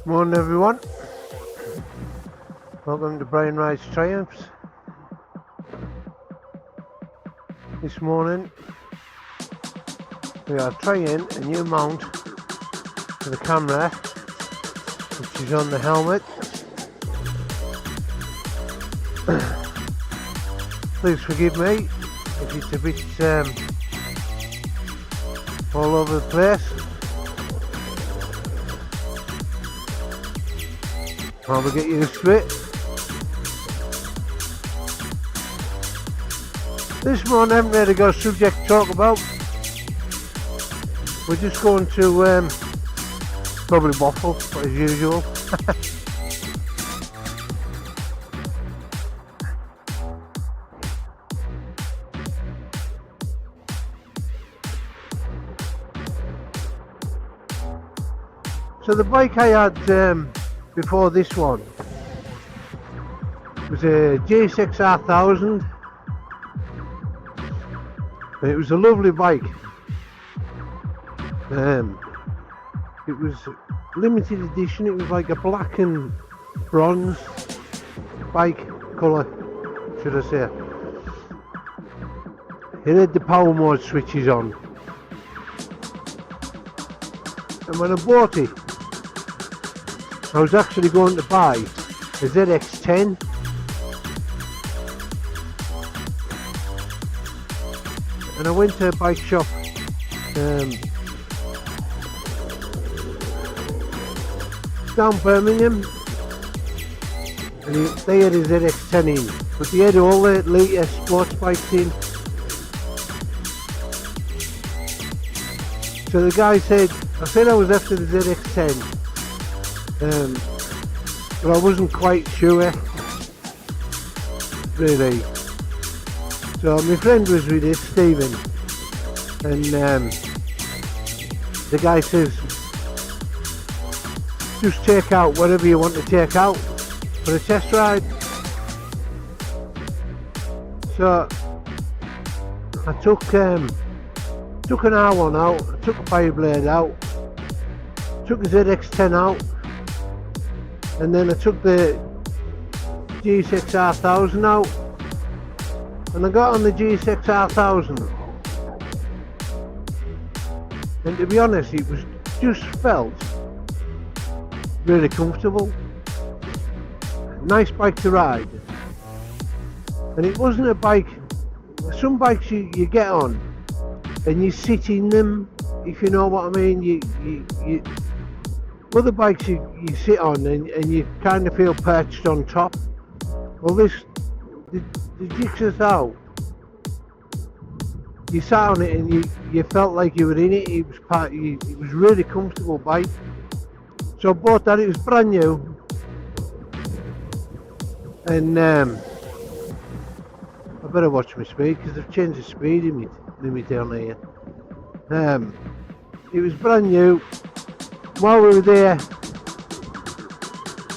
Morning everyone, welcome to Brian Rides Triumphs. This morning we are trying a new mount for the camera which is on the helmet. Please forgive me if it's a bit all over the place. I'll get used to it. This morning I haven't really got a subject to talk about. We're just going to probably waffle as usual. So the bike I had before this one was a G6R1000, and it was a lovely bike. It was limited edition. It was like a black and bronze bike colour, should I say. It had the power mode switches on, and when I bought it I was actually going to buy a ZX10, and I went to a bike shop down Birmingham, and they had a ZX10 in, but they had all the latest sports bikes in. So the guy said, I said I was after the ZX10, but I wasn't quite sure, really. So my friend was with it, Stephen, and the guy says, just take out whatever you want to take out for a test ride. So I took an R1 out, I took a Fireblade out, took the ZX10 out, and then I took the G6R1000 out, and I got on the G6R1000, and to be honest it was just felt really comfortable. Nice bike to ride, and it wasn't a bike, some bikes you get on and you sit in them, if you know what I mean. You other bikes you sit on and you kind of feel perched on top. Well, the Gixxer's out, you sat on it and you felt like you were in it. It was really comfortable bike. So I bought that. It was brand new, and I better watch my speed because they've changed the speed limit down here. It was brand new. While we were there,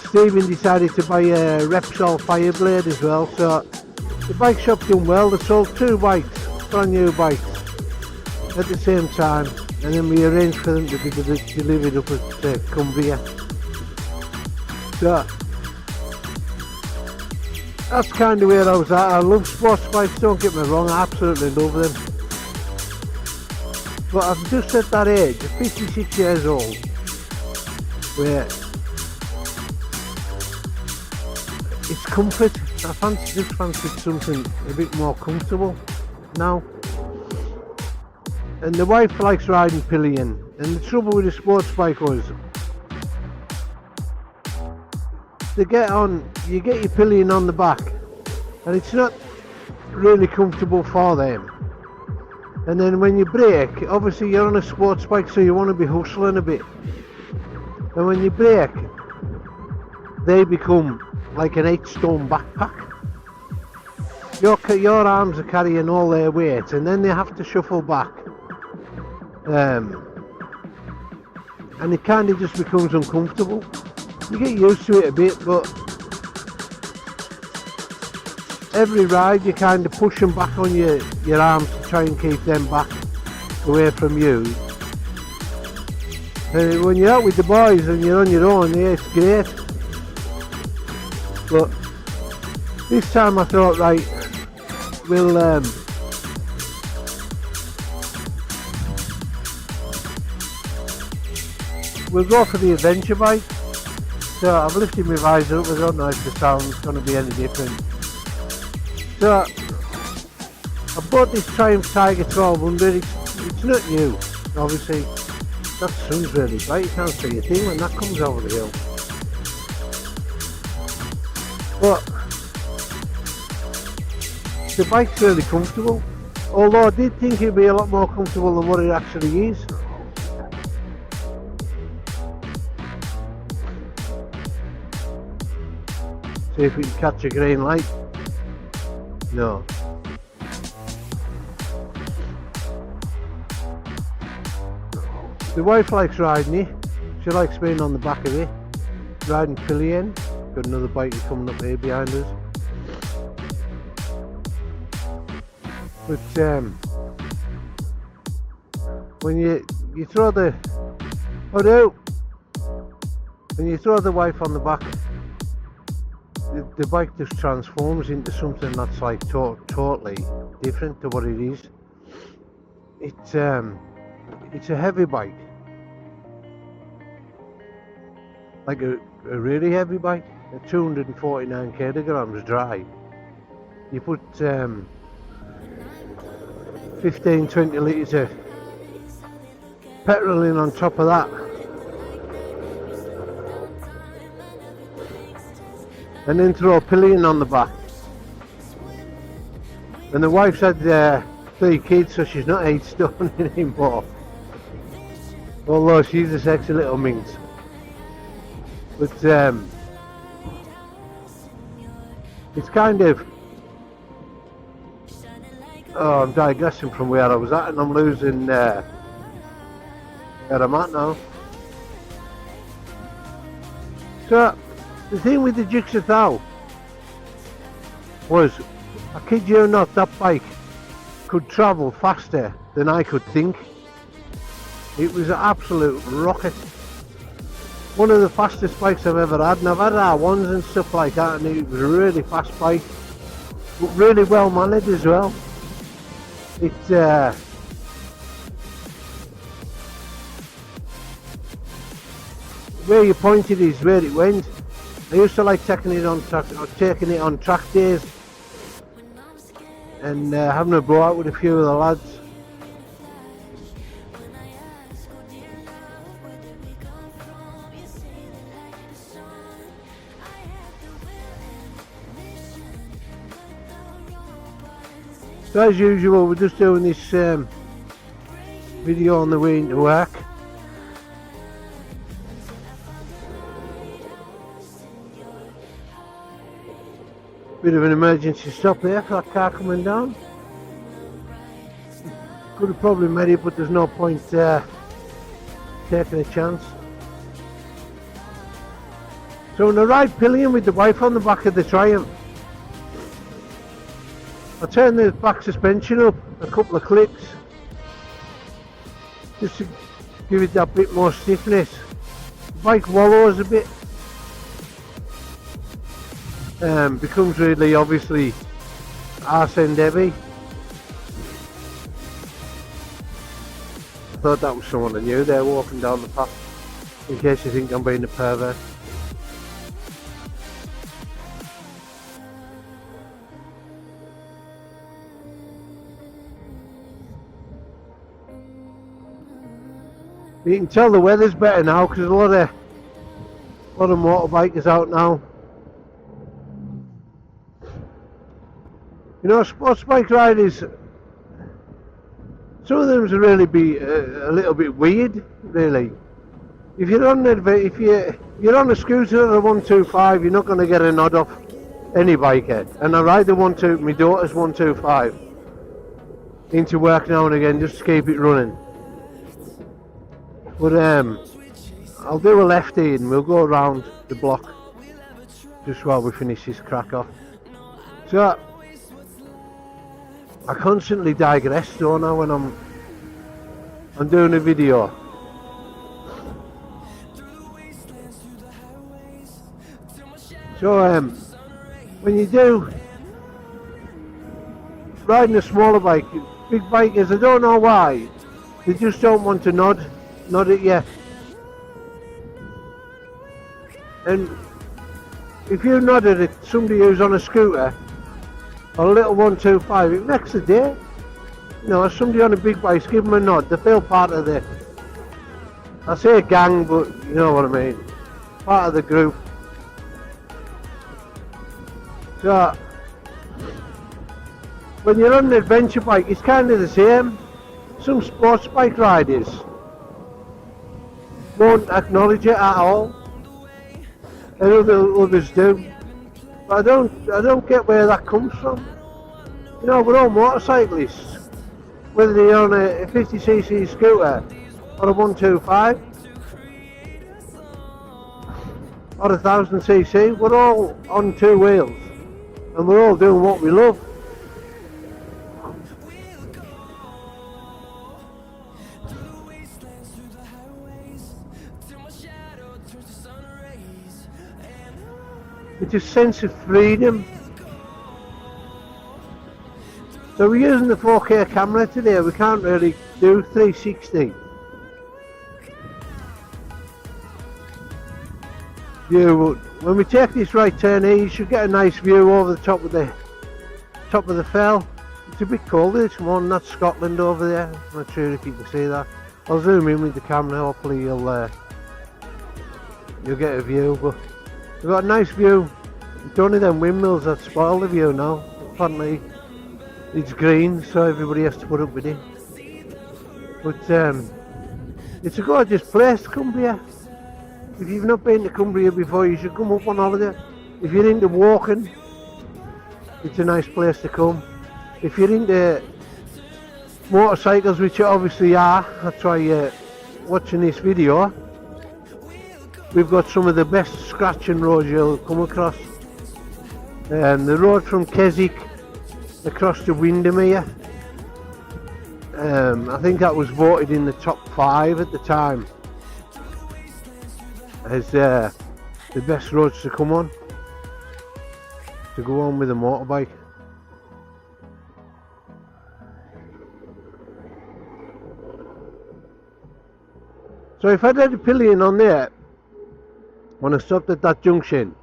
Stephen decided to buy a Repsol Fireblade as well, so the bike shop done well. They sold two bikes, brand new bikes, at the same time, and then we arranged for them to be delivered up at Cumbria. So that's kind of where I was at. I love sports bikes, don't get me wrong, I absolutely love them, but I'm just at that age, 56 years old, where it's comfort. I just fancied something a bit more comfortable now. And the wife likes riding pillion, and the trouble with the sports bike was, you get your pillion on the back, and it's not really comfortable for them. And then when you brake, obviously you're on a sports bike, so you want to be hustling a bit. And when you brake, they become like an 8-stone backpack. Your arms are carrying all their weight, and then they have to shuffle back. And it kind of just becomes uncomfortable. You get used to it a bit, but every ride you kind of push them back on your arms to try and keep them back away from you. When you're out with the boys and you're on your own, yeah, it's great. But this time I thought, right, we'll go for the adventure bike. So I've lifted my visor up. I don't know if the sound's going to be any different. So I bought this Triumph Tiger 1200. It's not new, obviously. That sun's really bright. You can't see a thing when that comes over the hill. But the bike's really comfortable. Although I did think it'd be a lot more comfortable than what it actually is. See if we can catch a green light. No. The wife likes riding it. She likes being on the back of it. Riding pillion. Got another bike coming up here behind us. But when you throw the when you throw the wife on the back, the bike just transforms into something that's like totally different to what it is. It's a heavy bike, like a really heavy bike, at 249 kilograms dry. You put 15-20 litres of petrol in on top of that, and then throw a pillion on the back. And the wife's had 3 kids, so she's not 8 stone anymore. Although she's a sexy little minx. But it's kind of... Oh, I'm digressing from where I was at and I'm losing where I'm at now. So, the thing with the Jigsaw Thou was, I kid you not, that bike could travel faster than I could think. It was an absolute rocket. One of the fastest bikes I've ever had, and I've had R1s and stuff like that, and it was a really fast bike, but really well managed as well. It's where you pointed is where it went. I used to like taking it on track days and having a blow out with a few of the lads. So as usual, we're just doing this video on the way into work. Bit of an emergency stop there for that car coming down. Could have probably made it, but there's no point taking a chance. So on the ride pillion with the wife on the back of the Triumph, I turned the back suspension up a couple of clicks just to give it that bit more stiffness. The bike wallows a bit, becomes really obviously arse end heavy. I thought that was someone I knew there walking down the path, in case you think I'm being a pervert. You can tell the weather's better now because there's a lot of motorbikers out now. You know, sports bike riders, some of them will really be a little bit weird, really. If you're on a scooter or a 125, you're not going to get a nod off any biker. And I ride my daughter's 125 into work now and again just to keep it running. But I'll do a lefty and we'll go around the block just while we finish this crack off. So I constantly digress, don't I, when I'm doing a video. So when you do riding a smaller bike, big bikers, I don't know why, they just don't want to nod at you. And if you nodded at somebody who's on a scooter or a little 125, it makes the day. You know, somebody on a big bike, give them a nod, they feel part of the, I say gang, but you know what I mean, part of the group. So when you're on an adventure bike, it's kind of the same. Some sports bike riders won't acknowledge it at all, and others do. But I don't get where that comes from. You know, we're all motorcyclists, whether you're on a 50cc scooter or a 125 or 1000cc, we're all on two wheels and we're all doing what we love. It's a sense of freedom. So we're using the 4K camera today, we can't really do 360 view. When we take this right turn here, you should get a nice view over the top of the fell. It's a bit cold this morning, that's Scotland over there. I'm not sure if you can see that. I'll zoom in with the camera, hopefully you'll get a view. But we've got a nice view. It's only them windmills that spoil the view now. Apparently it's green, so everybody has to put up with it. But it's a gorgeous place to come here. If you've not been to Cumbria before, you should come up on holiday. If you're into walking, it's a nice place to come. If you're into motorcycles, which you obviously are, that's why you're watching this video, we've got some of the best scratching roads you'll come across. The road from Keswick across to Windermere, I think that was voted in the top 5 at the time as the best roads to come on, to go on with a motorbike. So if I'd had a pillion on there when I stopped at that junction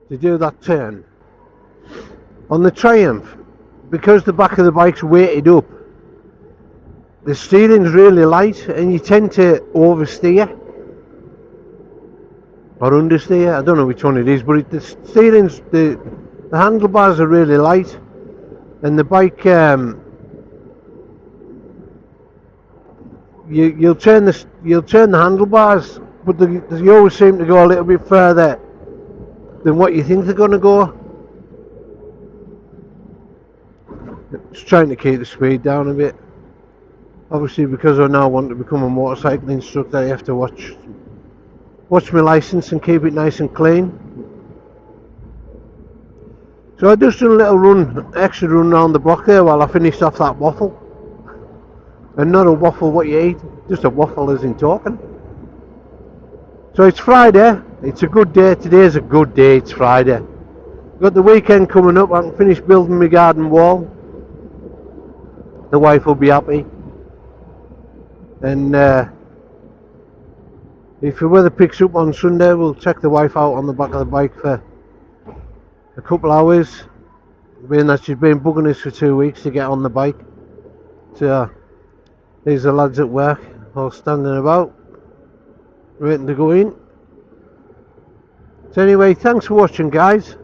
to do that turn, on the Triumph, because the back of the bike's weighted up, the steering's really light and you tend to oversteer or understeer, I don't know which one it is, but the steering's, the handlebars are really light, and the bike, you'll turn the handlebars, but they always seem to go a little bit further than what you think they're going to go. Just trying to keep the speed down a bit. Obviously, because I now want to become a motorcycle instructor, I have to watch my license and keep it nice and clean. So I just done a little extra run around the block there while I finished off that waffle. And not a waffle what you eat, just a waffle as in talking. So it's Friday, it's a good day, today's a good day, it's Friday. Got the weekend coming up, I can finish building my garden wall. The wife will be happy. And if the weather picks up on Sunday, we'll check the wife out on the back of the bike for a couple hours, being that she's been bugging us for 2 weeks to get on the bike. So these are lads at work, all standing about, waiting to go in. So anyway, thanks for watching guys.